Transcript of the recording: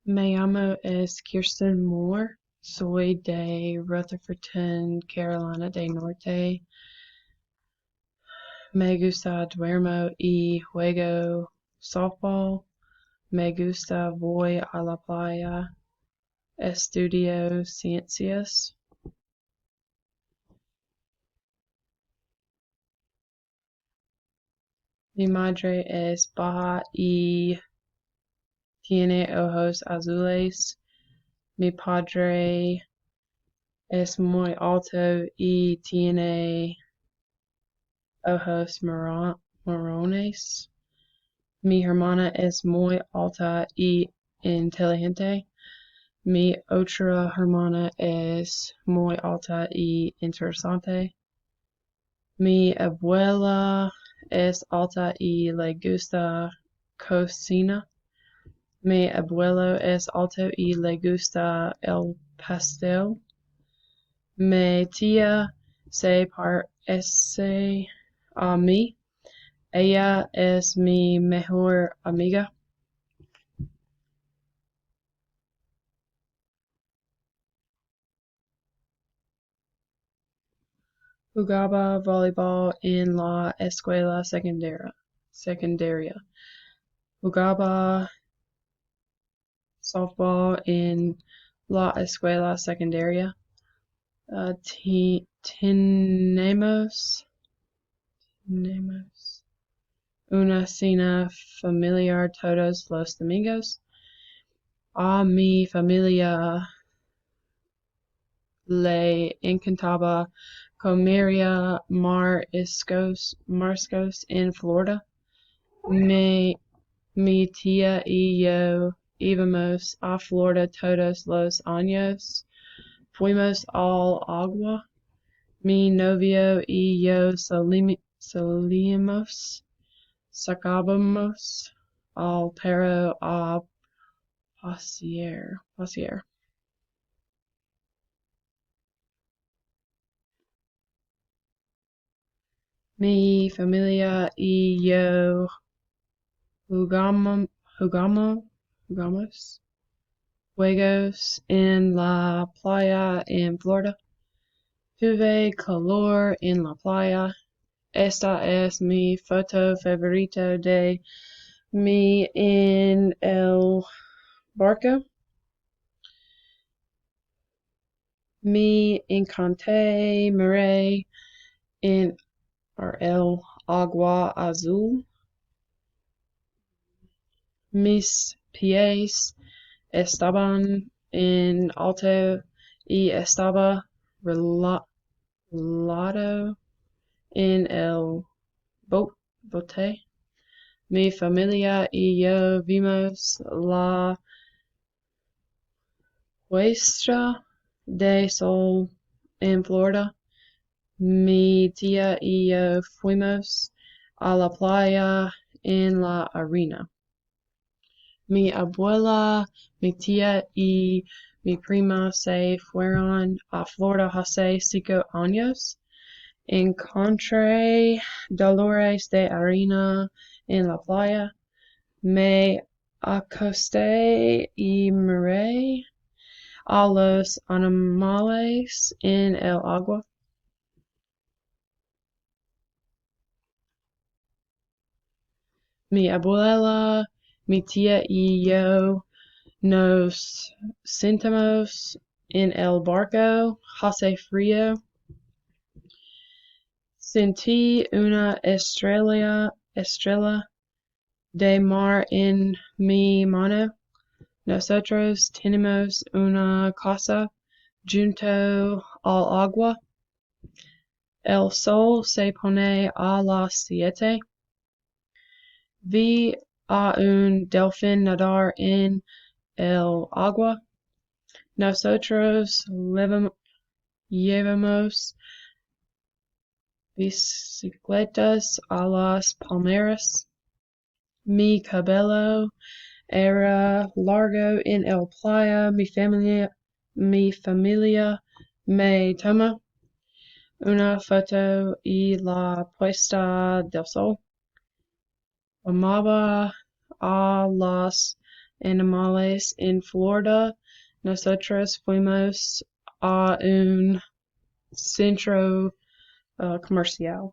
Me llamo es Kirsten Moore. Soy de Rutherfordton, Carolina del Norte. Me gusta duermo y juego softball. Me gusta voy a la playa. Estudio ciencias. Mi madre es baja y tiene ojos azules. Mi padre es muy alto y tiene ojos marrones. Mi hermana es muy alta y inteligente. Mi otra hermana es muy alta y interesante. Mi abuela es alta y le gusta cocina. Mi abuelo es alto y le gusta el pastel. Mi tía se parece a mí. Ella es mi mejor amiga. Jugaba voleibol en la escuela secundaria. Jugaba softball en la escuela secundaria. Tenemos una cena familiar todos los domingos. A mi familia le encantaba comer mariscos en Florida. Mi tía y yo íbamos a Florida todos los años. Fuimos al agua. Mi novio y yo sacábamos al perro a pasear. Mi familia y yo jugamos, jugamos juegos en la playa en Florida. Tuve calor en la playa. Esta es mi foto favorita de mí en el barco. Me encanté miré en el agua azul. Mis pies estaban en alto y estaba relajado en el bote. Mi familia y yo vimos la puesta de sol en Florida. Mi tía y yo fuimos a la playa en la arena. Mi abuela, mi tía y mi prima se fueron a Florida hace 5 años. Encontré dolores de arena en la playa. Me acosté y miré a los animales en el agua. Mi abuela, mi tía y yo nos sentamos en el barco. Hace frío. Sentí una estrella de mar en mi mano. Nosotros tenemos una casa junto al agua. El sol se pone a las 7. Vi a un delfín nadar en el agua. Nosotros llevamos bicicletas a las palmeras. Mi cabello era largo en el playa. Mi familia me tomó una foto y la puesta del sol. Amaba a las animales en Florida. Nosotros fuimos a un centro comercial.